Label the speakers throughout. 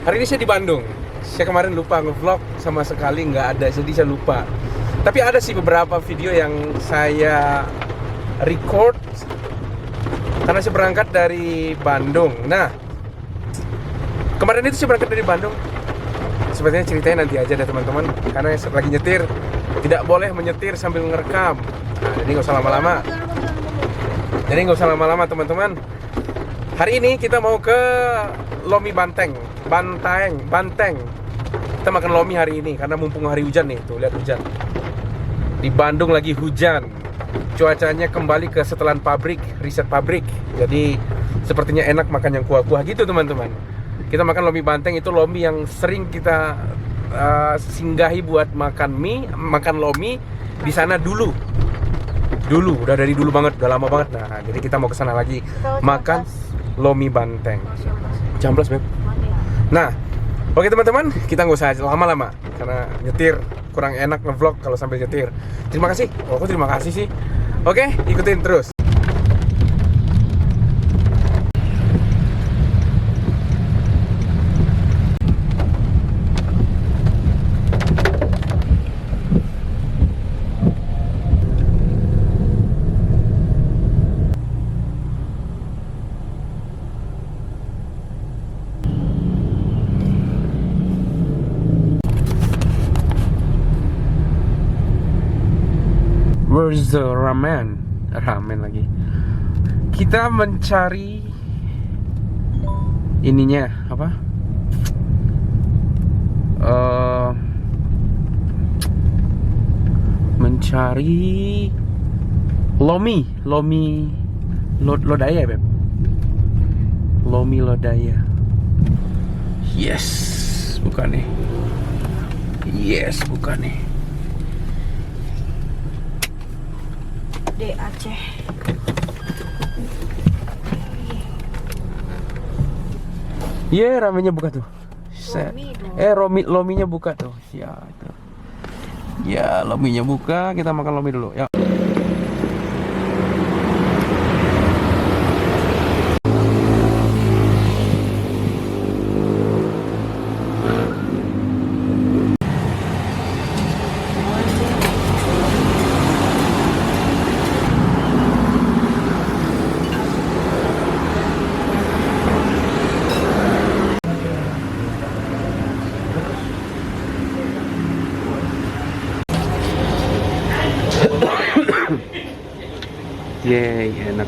Speaker 1: Hari ini saya di Bandung. Saya kemarin lupa nge-vlog sama sekali, nggak ada, jadi saya lupa. Tapi ada sih beberapa video yang saya record karena saya berangkat dari Bandung. Nah, kemarin itu saya berangkat dari Bandung. Sepertinya ceritanya nanti aja deh teman-teman, karena lagi nyetir, tidak boleh menyetir sambil ngerekam. Nah, jadi nggak usah lama-lama. Teman-teman. Hari ini kita mau ke Lomi Banteng. Kita makan Lomi hari ini karena mumpung hari hujan nih, tuh lihat hujan. Di Bandung lagi hujan. Cuacanya kembali ke setelan pabrik, riset pabrik. Jadi sepertinya enak makan yang kuah-kuah gitu teman-teman. Kita makan Lomi Banteng, itu Lomi yang sering kita singgahi buat makan mie, makan Lomi di sana dulu, udah dari dulu banget, udah lama banget. Nah, jadi kita mau ke sana lagi makan Lomi Banteng. Jamblas, Beb. Nah, oke teman-teman, kita nggak usah lama-lama karena nyetir kurang enak nge-vlog kalau sambil nyetir. Terima kasih. Oh, aku terima kasih sih. Oke, ikutin terus. Where's the ramen? Ramen lagi. Kita mencari ininya apa? Mencari Lomi Lodaya, Beb. Lomi Lodaya. Yes, bukan nih.
Speaker 2: di Aceh.
Speaker 1: Iya, ramennya buka tuh. Lominya buka tuh. Ya, itu. Ya, Lominya buka, kita makan Lomi dulu. Ya. Yeay, enak.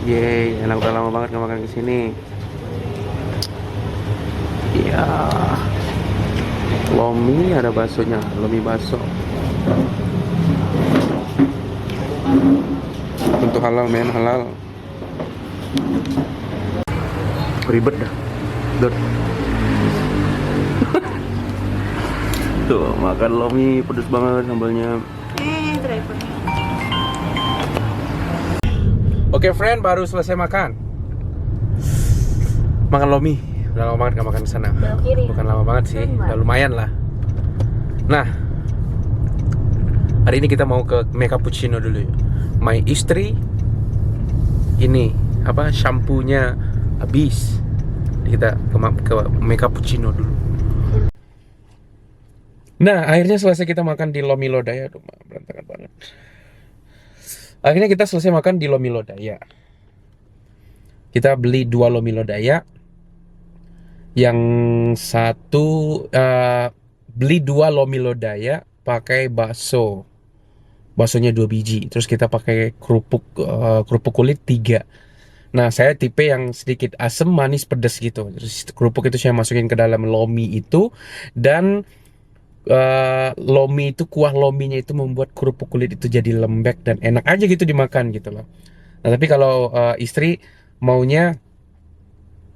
Speaker 1: Yeay, enak, udah lama banget gak makan kesini. Iya. Lomi ada baksonya, Lomi bakso. Untuk halal, men, halal. Ribet dah. Tuh, makan Lomi pedes banget sambalnya.
Speaker 2: Drivernya.
Speaker 1: Oke, friend, baru selesai makan. Makan Lomi. Udah lama banget gak makan di sana.
Speaker 2: Belok kiri.
Speaker 1: Bukan lama banget sih, udah lumayan lah. Nah, hari ini kita mau ke Me Cappuccino dulu ya. My istri ini apa, shampoo-nya habis. Kita ke Me Cappuccino dulu. Nah, akhirnya selesai kita makan di Lomi Lodaya. Aduh, berantakan banget. Akhirnya kita selesai makan di Lomi Lodaya. Kita beli 2 Lomi Lodaya. Yang satu beli 2 Lomi Lodaya pakai bakso. Baksonya 2 biji. Terus kita pakai kerupuk kulit 3. Nah, saya tipe yang sedikit asam, manis, pedas gitu. Terus kerupuk itu saya masukin ke dalam Lomi itu, dan Lomi itu, kuah Lominya itu membuat kerupuk kulit itu jadi lembek dan enak aja gitu dimakan gitu loh. Nah, tapi kalau istri maunya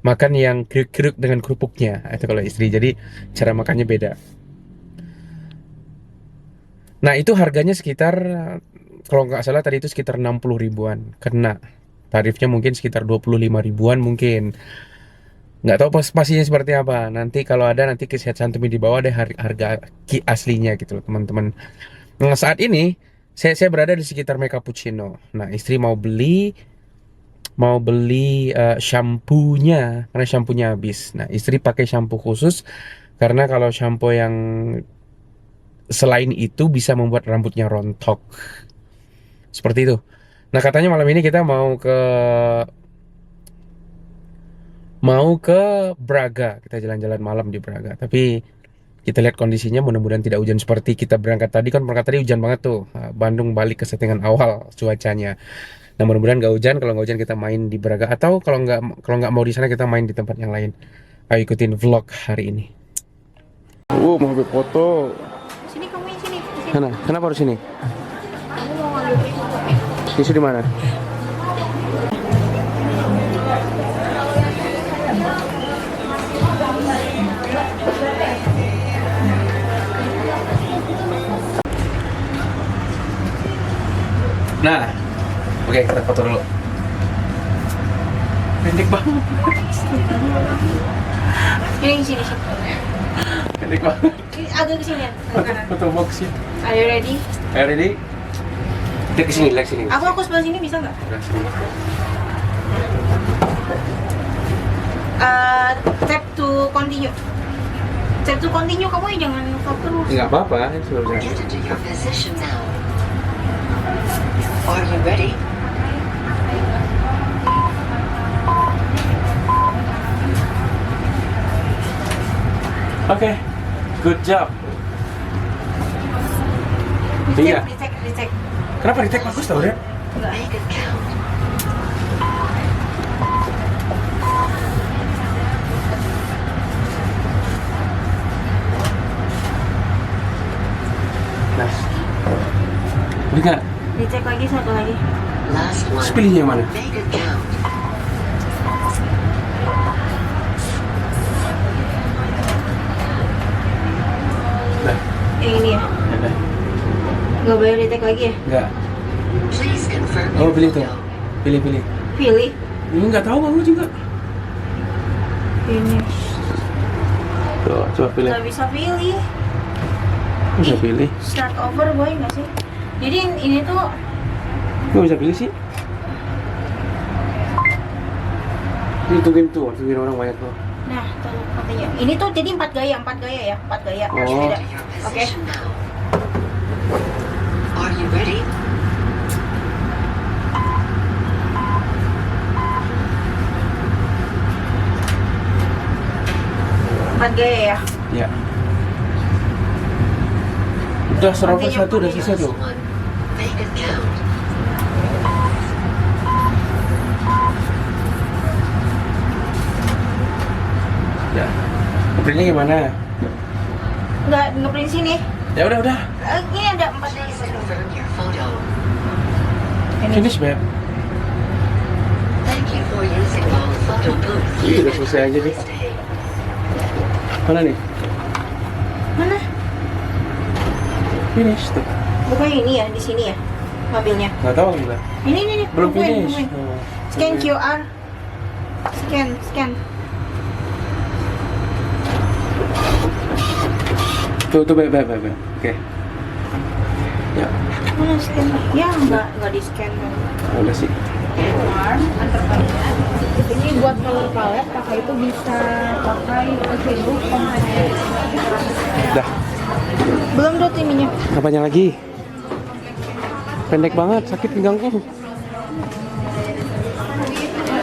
Speaker 1: makan yang kriuk-kriuk dengan kerupuknya, itu kalau istri. Jadi cara makannya beda. Nah, itu harganya sekitar, kalau nggak salah tadi itu sekitar 60 ribuan. Kena tarifnya mungkin sekitar 25 ribuan mungkin. Nggak tahu pastinya seperti apa. Nanti kalau ada, nanti saya cantumin di bawah deh harga aslinya gitu loh teman-teman. Nah, saat ini saya berada di sekitar Me Cappuccino. Nah, istri mau beli mau beli shampoo-nya karena shampoo-nya habis. Nah, istri pakai shampoo khusus karena kalau shampoo yang selain itu bisa membuat rambutnya rontok. Seperti itu. Nah, katanya malam ini kita mau ke Braga. Kita jalan-jalan malam di Braga. Tapi kita lihat kondisinya, mudah-mudahan tidak hujan seperti kita berangkat tadi. Kan berangkat tadi hujan banget tuh. Bandung balik ke settingan awal cuacanya. Nah, mudah-mudahan nggak hujan. Kalau nggak hujan kita main di Braga, atau kalau nggak mau di sana kita main di tempat yang lain. Ayo ikutin vlog hari ini. Mau ambil foto.
Speaker 2: Sini kamu yang sini.
Speaker 1: Sana, kenapa harus sini?
Speaker 2: Aku mau ngambil foto.
Speaker 1: Tisu di mana? Nah, oke, kita foto dulu. Pendek banget.
Speaker 2: Ini sini.
Speaker 1: Pendek banget.
Speaker 2: Ini agak kesini ya. Ke kanan.
Speaker 1: Foto box ya.
Speaker 2: Are you ready?
Speaker 1: Ayo ready? Kita kesini, lihat sini.
Speaker 2: Aku sebelah sini bisa nggak?
Speaker 1: Udah, sini.
Speaker 2: Tap to continue. Tap to continue, kamu ya jangan foto terus.
Speaker 1: Nggak apa-apa, ini sudah bisa.
Speaker 3: Get into your position now. Are you ready?
Speaker 1: Oke, good job. Iya.
Speaker 2: Dicek.
Speaker 1: Kenapa retake bagus tau ya?
Speaker 3: Make it count.
Speaker 1: Nice. Udah nggak?
Speaker 2: Dicek lagi satu lagi.
Speaker 3: Last one.
Speaker 1: Terus pilihnya yang mana?
Speaker 3: Make it count.
Speaker 1: Udah.
Speaker 2: Yang ini ya.
Speaker 1: Udah.
Speaker 2: Nggak boleh dicek lagi ya?
Speaker 1: Nggak.
Speaker 3: Please confirm
Speaker 1: Oh,
Speaker 3: your
Speaker 1: pilih tuh.
Speaker 3: photo.
Speaker 1: Pilih.
Speaker 2: Pilih.
Speaker 1: Ini nggak tahu kamu juga.
Speaker 2: Ini.
Speaker 1: Tuh, coba pilih.
Speaker 2: Nggak bisa pilih.
Speaker 1: Bisa pilih.
Speaker 2: Start over boy nggak sih? Jadi ini tuh
Speaker 1: Nggak bisa pilih sih. Ini tungguin orang banyak tuh.
Speaker 2: nah tuh katanya. Ini tuh jadi 4 gaya ya, 4 gaya.
Speaker 1: Oh.
Speaker 2: Beda.
Speaker 3: To your
Speaker 2: Oke.
Speaker 3: position now. Are you ready?
Speaker 2: Empat gaya ya.
Speaker 1: Ya. Udah serobot
Speaker 2: Nantinya
Speaker 1: satu, udah selesai
Speaker 3: Last
Speaker 1: tuh.
Speaker 3: one. Make it count.
Speaker 1: Ya. Printnya gimana?
Speaker 2: Nggak print sini.
Speaker 1: Ya udah.
Speaker 2: Ini ada 4
Speaker 3: Please
Speaker 2: gaya.
Speaker 3: confirm your photo.
Speaker 1: Finish, Beb.
Speaker 3: Thank you for using our photo booth.
Speaker 1: Ih, udah selesai aja deh.
Speaker 3: Nice day.
Speaker 1: Mana nih?
Speaker 2: Mana?
Speaker 1: Finish tuh.
Speaker 2: Bukan ini ya, di sini ya. Ngambilnya.
Speaker 1: Nggak tahu juga.
Speaker 2: Ini.
Speaker 1: Belum
Speaker 2: tungguin.
Speaker 1: finish.
Speaker 2: Scan QR. Scan.
Speaker 1: Tuh, Beb. Oke. Ya,
Speaker 2: Mana scan? Ya, nggak di scan.
Speaker 1: udah sih.
Speaker 4: Ini buat color palette, kakak itu bisa pakai Facebook komponen.
Speaker 1: Udah.
Speaker 2: Belum dot ininya.
Speaker 1: Apanya lagi? Pendek banget, sakit pinggangku.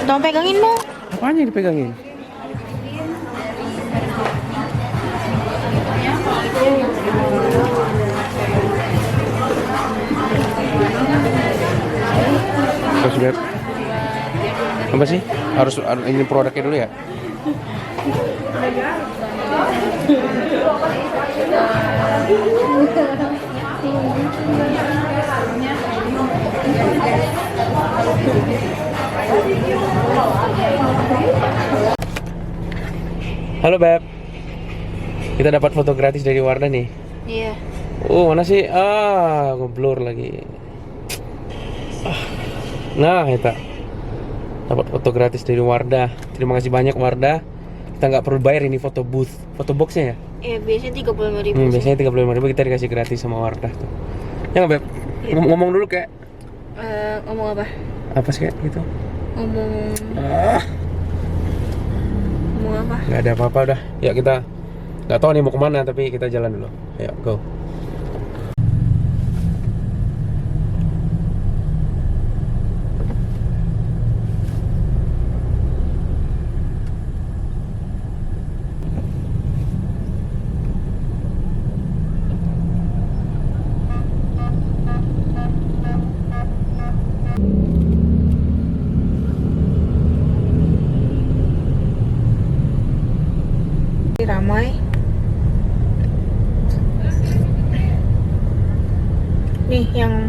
Speaker 2: Tolong pegangin dong.
Speaker 1: Apanya yang dipegangin? Terus Beb. Apa sih? Harus ini produknya dulu ya? Halo Beb. Kita dapat foto gratis dari Wardah nih.
Speaker 2: Iya.
Speaker 1: Oh, mana sih? Ngeblur lagi. Nah, kita dapat foto gratis dari Wardah. Terima kasih banyak Wardah. Kita nggak perlu bayar ini foto booth, foto boxnya ya.
Speaker 2: Biasanya 35.000.
Speaker 1: Biasanya 35.000 kita dikasih gratis sama Wardah tuh. Ya nggak Beb?
Speaker 2: Iya.
Speaker 1: Ngomong dulu kayak
Speaker 2: Ngomong apa?
Speaker 1: apa sih kayak gitu?
Speaker 4: Ngomong apa?
Speaker 1: Nggak ada apa-apa udah. Ya kita nggak tahu nih mau kemana tapi kita jalan dulu. Ayo go.
Speaker 4: Ramai. Nih yang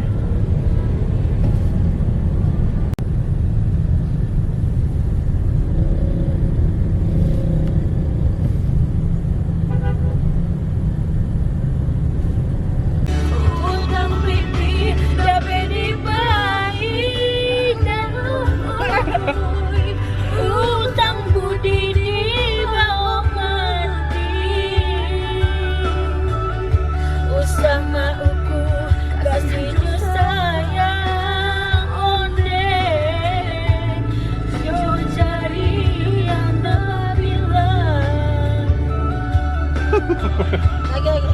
Speaker 4: lagi.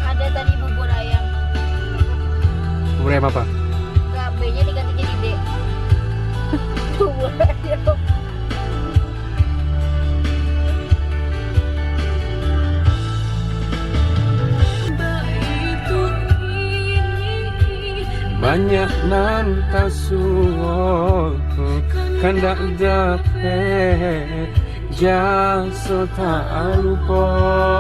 Speaker 4: Ada tadi bubur ayam.
Speaker 1: Bubur ayam apa?
Speaker 4: Enggak, B-nya diganti jadi D. Bubur ayam.
Speaker 1: Banyak nan tasuo kandak dapet jaso tak lupa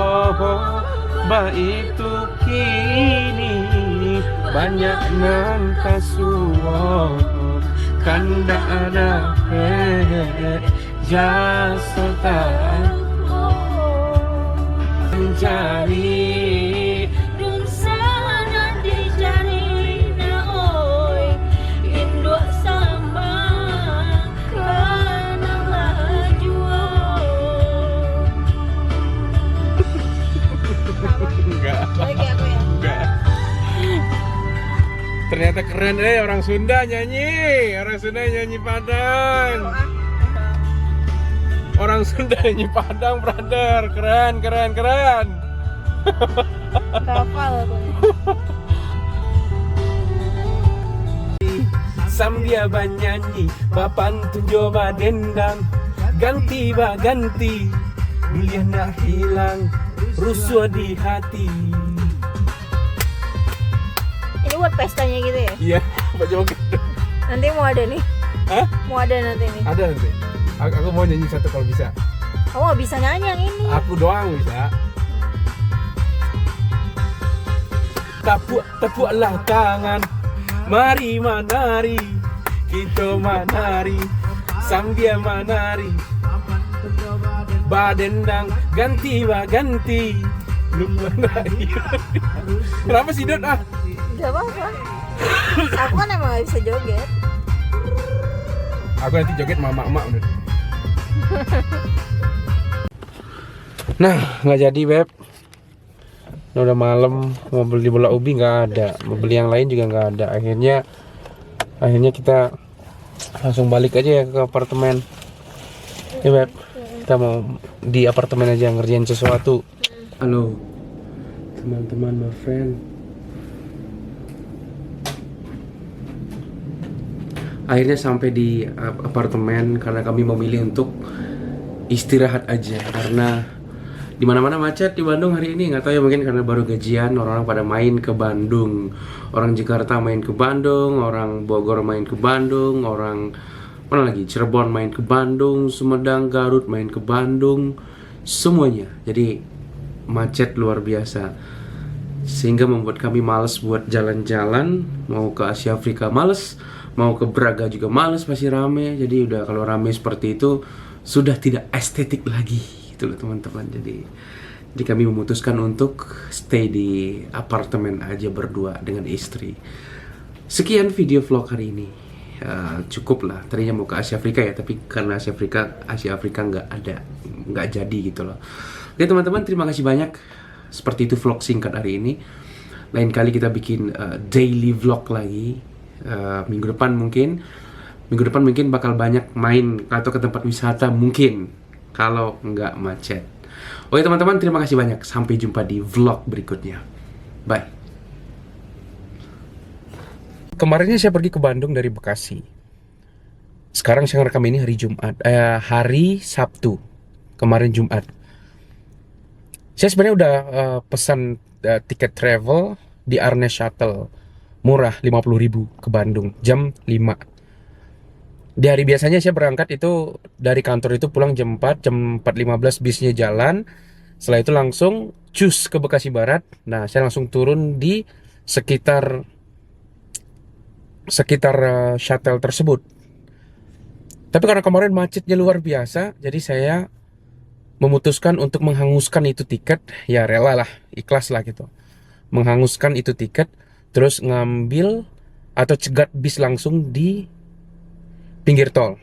Speaker 1: itu kini banyak nan tasuo kandak dapet jaso tak mencari
Speaker 4: Lagi aku ya.
Speaker 1: Enggak. Ternyata keren orang Sunda nyanyi. Orang Sunda nyanyi Padang. Orang Sunda nyanyi Padang, brother. Keren.
Speaker 4: Hafal aku.
Speaker 1: Sambia banyanyi, bapantun coba dendang. Ganti ba ganti, mulia nak hilang, rusuh di hati.
Speaker 4: Ini buat pestanya gitu ya?
Speaker 1: Iya, Pak Joget.
Speaker 4: Nanti mau ada nih?
Speaker 1: Hah?
Speaker 4: Mau ada nanti nih?
Speaker 1: Ada nanti. Aku mau nyanyi satu kalau bisa.
Speaker 4: Kamu nggak bisa nyanyi yang ini.
Speaker 1: Aku doang bisa. Tepuklah tangan, mari menari, kita menari, sambil menari. Badendang ganti ba ganti, lupa menari. Kenapa sih Dot?
Speaker 4: Gak apa-apa. Aku kan emang gak bisa joget.
Speaker 1: Aku nanti joget mama-mama Dot. Nah, nggak jadi Beb. Udah malam, mau beli bola ubi nggak ada, mau beli yang lain juga nggak ada. Akhirnya kita langsung balik aja ya ke apartemen. Ya Beb, kita mau di apartemen aja ngerjain sesuatu. Halo teman-teman, my friend. Akhirnya sampai di apartemen karena kami memilih untuk istirahat aja karena di mana-mana macet di Bandung hari ini. Nggak tahu ya, mungkin karena baru gajian, orang-orang pada main ke Bandung. Orang Jakarta main ke Bandung, orang Bogor main ke Bandung, orang mana lagi, Cirebon main ke Bandung, Sumedang, Garut main ke Bandung, semuanya. Jadi macet luar biasa. Sehingga membuat kami males buat jalan-jalan, mau ke Asia Afrika males, mau ke Braga juga males, masih rame. Jadi udah kalau rame seperti itu sudah tidak estetik lagi. Itulah teman-teman. Jadi kami memutuskan untuk stay di apartemen aja berdua dengan istri. Sekian video vlog hari ini. cukup lah. Tadinya mau ke Asia Afrika ya, tapi karena Asia Afrika nggak jadi gitu loh. Oke teman-teman, terima kasih banyak. Seperti itu vlog singkat hari ini. Lain kali kita bikin daily vlog lagi. Minggu depan mungkin bakal banyak main atau ke tempat wisata mungkin, kalau nggak macet. Oke teman-teman, terima kasih banyak. Sampai jumpa di vlog berikutnya. Bye. Kemarinnya saya pergi ke Bandung dari Bekasi. Sekarang saya rekam ini hari Sabtu. Kemarin Jumat. Saya sebenarnya udah pesan tiket travel di Arnes Shuttle. Murah, 50.000 ke Bandung, jam 5. Di hari biasanya saya berangkat itu dari kantor itu pulang jam 4, jam 4.15 bisnya jalan. Setelah itu langsung cus ke Bekasi Barat. Nah, saya langsung turun di sekitar shuttle tersebut. Tapi karena kemarin macetnya luar biasa, jadi saya memutuskan untuk menghanguskan itu tiket. Ya rela lah, ikhlas lah gitu. Menghanguskan itu tiket, terus ngambil atau cegat bis langsung di pinggir tol.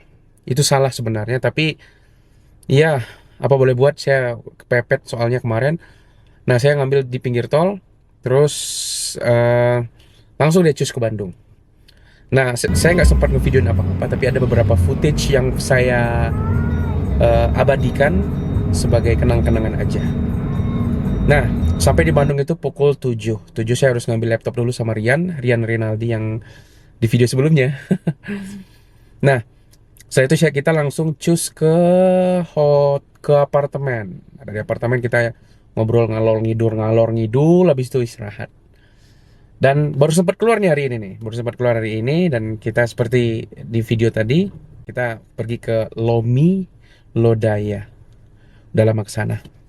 Speaker 1: Itu salah sebenarnya, tapi ya apa boleh buat, saya kepepet soalnya kemarin. Nah, saya ngambil di pinggir tol, terus langsung dia cus ke Bandung. Nah, saya nggak sempat ngevideoin apa-apa, tapi ada beberapa footage yang saya abadikan sebagai kenang-kenangan aja. Nah, sampai di Bandung itu pukul 7 saya harus ngambil laptop dulu sama Rian Rinaldi yang di video sebelumnya. Nah, setelah itu kita langsung cus ke apartemen. Ada di apartemen kita ngobrol ngalor ngidul, habis itu istirahat. Dan baru sempat keluar hari ini, dan kita seperti di video tadi, kita pergi ke Lomi Lodaya. Udah lama kesana.